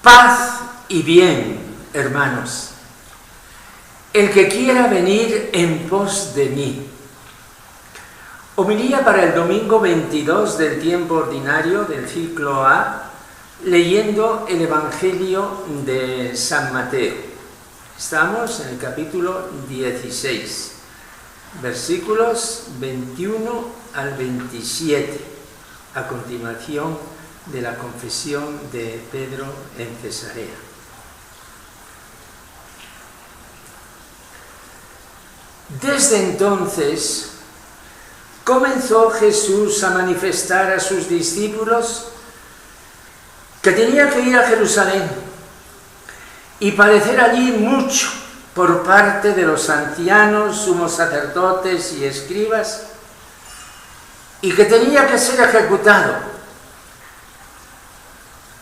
Paz y bien, hermanos. El que quiera venir en pos de mí. Homilía para el domingo 22 del tiempo ordinario del ciclo A, leyendo el Evangelio de San Mateo. Estamos en el capítulo 16, versículos 21 al 27, a continuación de la confesión de Pedro en Cesarea. Desde entonces comenzó Jesús a manifestar a sus discípulos que tenía que ir a Jerusalén y padecer allí mucho por parte de los ancianos, sumos sacerdotes y escribas, y que tenía que ser ejecutado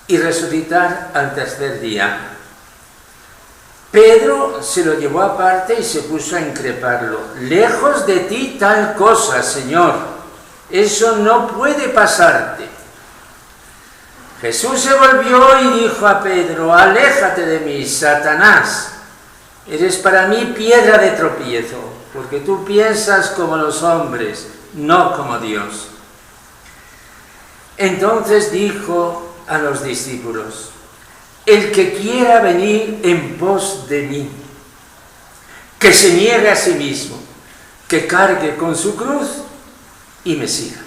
y resucitar al tercer día. Pedro se lo llevó aparte y se puso a increparlo. Lejos de ti tal cosa, Señor, eso no puede pasarte. Jesús se volvió y dijo a Pedro: aléjate de mí, Satanás, eres para mí piedra de tropiezo, porque tú piensas como los hombres, no como Dios. Entonces dijo a los discípulos: el que quiera venir en pos de mí, que se niegue a sí mismo, que cargue con su cruz y me siga.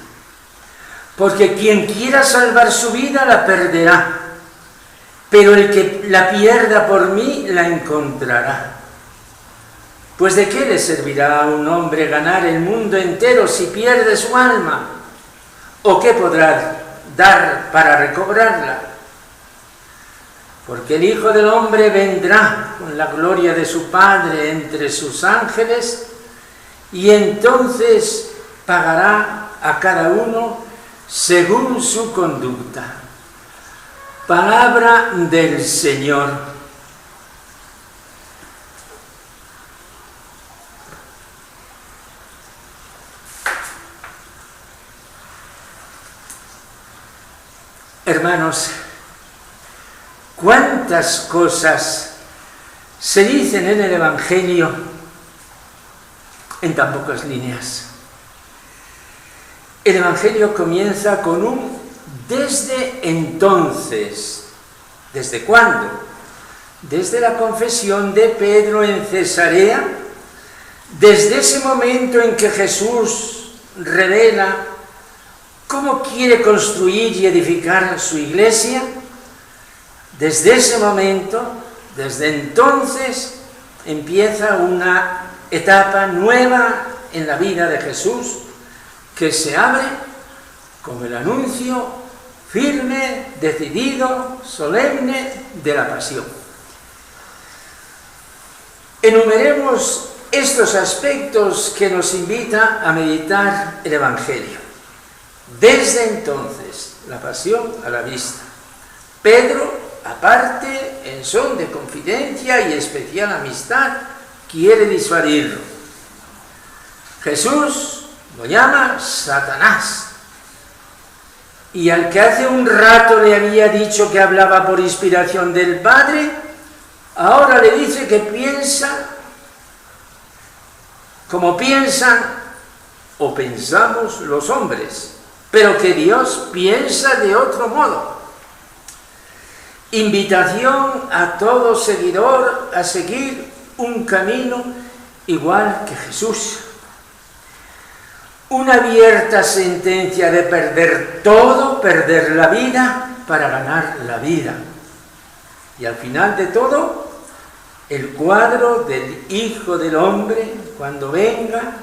Porque quien quiera salvar su vida la perderá, pero el que la pierda por mí la encontrará. Pues ¿de qué le servirá a un hombre ganar el mundo entero si pierde su alma? ¿O qué podrá dar para recobrarla? Porque el Hijo del Hombre vendrá con la gloria de su Padre entre sus ángeles, y entonces pagará a cada uno según su conducta. Palabra del Señor. Hermanos, ¿cuántas cosas se dicen en el Evangelio en tan pocas líneas? El Evangelio comienza con un desde entonces. ¿Desde cuándo? Desde la confesión de Pedro en Cesarea, desde ese momento en que Jesús revela cómo quiere construir y edificar su iglesia. Desde ese momento, desde entonces, empieza una etapa nueva en la vida de Jesús, que se abre con el anuncio firme, decidido, solemne de la pasión. Enumeremos estos aspectos que nos invita a meditar el Evangelio. Desde entonces, la pasión a la vista. Pedro, aparte, en son de confidencia y especial amistad, quiere disuadirlo. Jesús lo llama Satanás. Y al que hace un rato le había dicho que hablaba por inspiración del Padre, ahora le dice que piensa como piensan o pensamos los hombres, pero que Dios piensa de otro modo. Invitación a todo seguidor a seguir un camino igual que Jesús. Una abierta sentencia de perder todo, perder la vida para ganar la vida. Y al final de todo, el cuadro del Hijo del Hombre cuando venga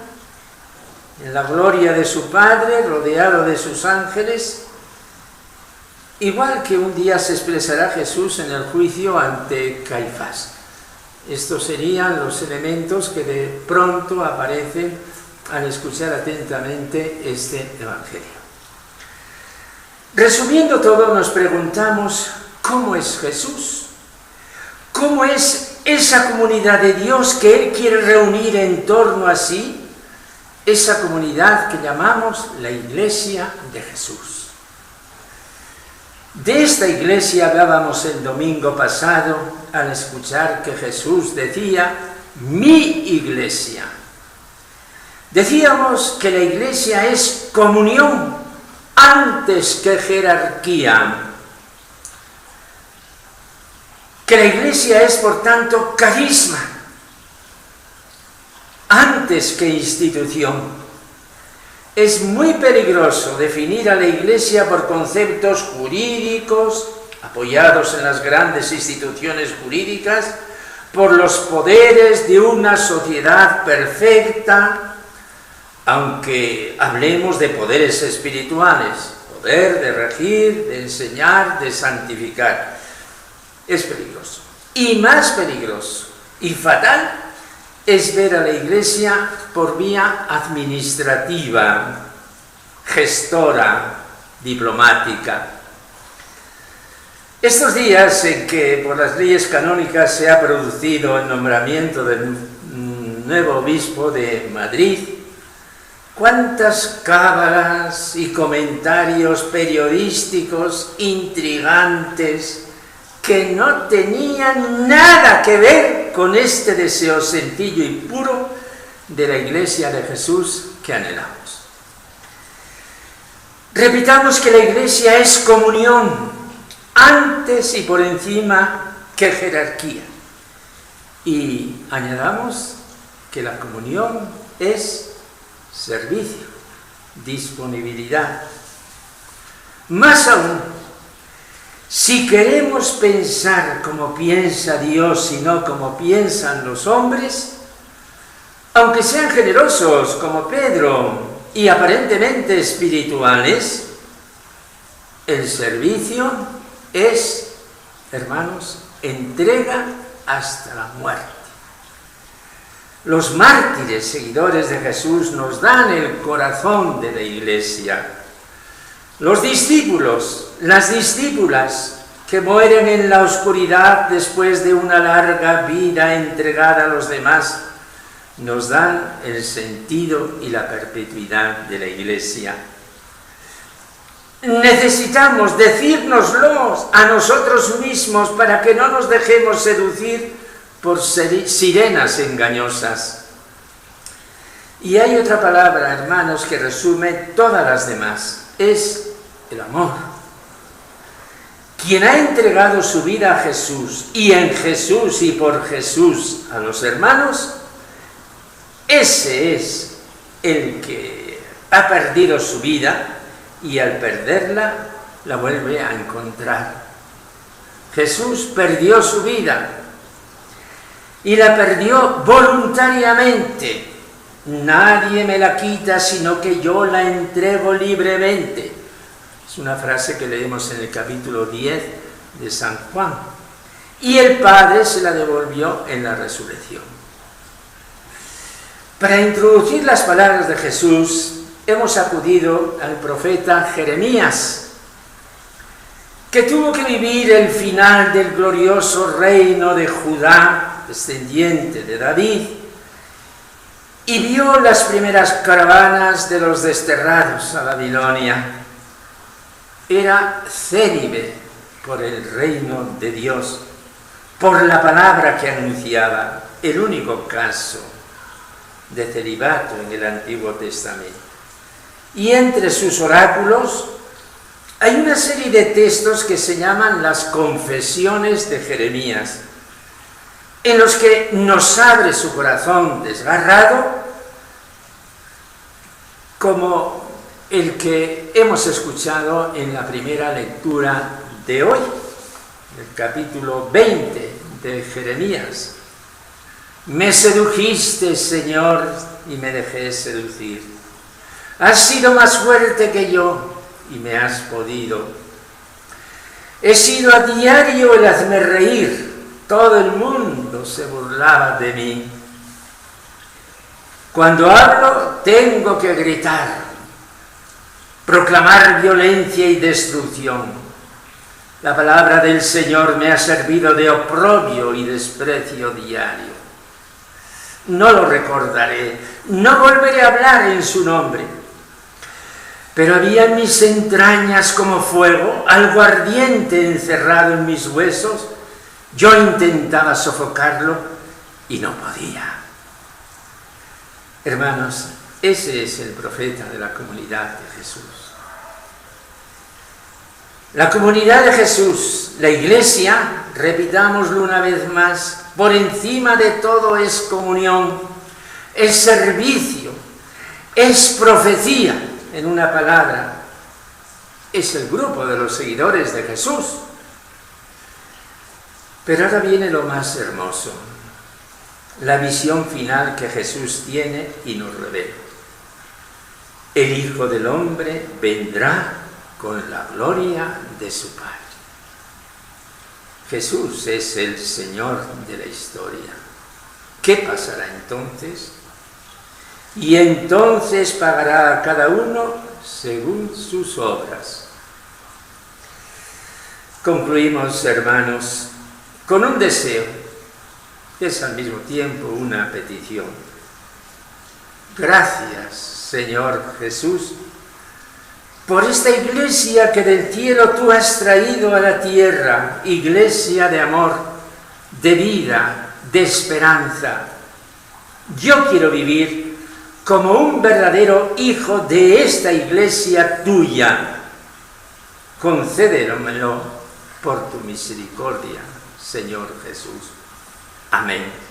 en la gloria de su Padre, rodeado de sus ángeles, igual que un día se expresará Jesús en el juicio ante Caifás. Estos serían los elementos que de pronto aparecen al escuchar atentamente este Evangelio. Resumiendo todo, nos preguntamos: ¿cómo es Jesús? ¿Cómo es esa comunidad de Dios que Él quiere reunir en torno a sí? Esa comunidad que llamamos la Iglesia de Jesús. De esta iglesia hablábamos el domingo pasado al escuchar que Jesús decía, mi iglesia. Decíamos que la iglesia es comunión antes que jerarquía. Que la iglesia es, por tanto, carisma antes que institución. Es muy peligroso definir a la iglesia por conceptos jurídicos, apoyados en las grandes instituciones jurídicas, por los poderes de una sociedad perfecta, aunque hablemos de poderes espirituales, poder de regir, de enseñar, de santificar. Es peligroso. Y más peligroso y fatal es ver a la iglesia por vía administrativa, gestora, diplomática. Estos días en que por las leyes canónicas se ha producido el nombramiento del nuevo obispo de Madrid, cuántas cábalas y comentarios periodísticos intrigantes que no tenían nada que ver con este deseo sencillo y puro de la Iglesia de Jesús que anhelamos. Repitamos que la Iglesia es comunión antes y por encima que jerarquía. Y añadamos que la comunión es servicio, disponibilidad. Más aún, si queremos pensar como piensa Dios y no como piensan los hombres, aunque sean generosos como Pedro y aparentemente espirituales, el servicio es, hermanos, entrega hasta la muerte. Los mártires seguidores de Jesús nos dan el corazón de la Iglesia. Los discípulos, las discípulas que mueren en la oscuridad después de una larga vida entregada a los demás, nos dan el sentido y la perpetuidad de la Iglesia. Necesitamos decírnoslo a nosotros mismos para que no nos dejemos seducir por sirenas engañosas. Y hay otra palabra, hermanos, que resume todas las demás. Es el amor. Quien ha entregado su vida a Jesús y en Jesús y por Jesús a los hermanos, ese es el que ha perdido su vida y al perderla la vuelve a encontrar. Jesús perdió su vida y la perdió voluntariamente. Nadie me la quita sino que yo la entrego libremente. Es una frase que leemos en el capítulo 10 de San Juan. Y el Padre se la devolvió en la resurrección. Para introducir las palabras de Jesús, hemos acudido al profeta Jeremías, que tuvo que vivir el final del glorioso reino de Judá, descendiente de David, y vio las primeras caravanas de los desterrados a Babilonia. Era célibe por el reino de Dios, por la palabra que anunciaba, el único caso de celibato en el Antiguo Testamento. Y entre sus oráculos hay una serie de textos que se llaman las confesiones de Jeremías, en los que nos abre su corazón desgarrado, como el que hemos escuchado en la primera lectura de hoy, el capítulo 20 de Jeremías. Me sedujiste, Señor, y me dejé seducir. Has sido más fuerte que yo y me has podido. He sido a diario el hazme reír. Todo el mundo se burlaba de mí. Cuando hablo, tengo que gritar, proclamar violencia y destrucción. La palabra del Señor me ha servido de oprobio y desprecio diario. No lo recordaré, no volveré a hablar en su nombre. pero había en mis entrañas como fuego, algo ardiente encerrado en mis huesos. Yo intentaba sofocarlo y no podía. Hermanos, ese es el profeta de la comunidad de Jesús. La comunidad de Jesús, la Iglesia, repitámoslo una vez más, por encima de todo es comunión, es servicio, es profecía, en una palabra, es el grupo de los seguidores de Jesús. Pero ahora viene lo más hermoso, la visión final que Jesús tiene y nos revela. El Hijo del Hombre vendrá con la gloria de su Padre. Jesús es el Señor de la historia. ¿Qué pasará entonces? Y entonces pagará a cada uno según sus obras. Concluimos, hermanos, con un deseo, que es al mismo tiempo una petición. Gracias, Señor Jesús, por esta iglesia que del cielo tú has traído a la tierra, iglesia de amor, de vida, de esperanza. Yo quiero vivir como un verdadero hijo de esta iglesia tuya. Concédemelo por tu misericordia, Señor Jesús. Amén.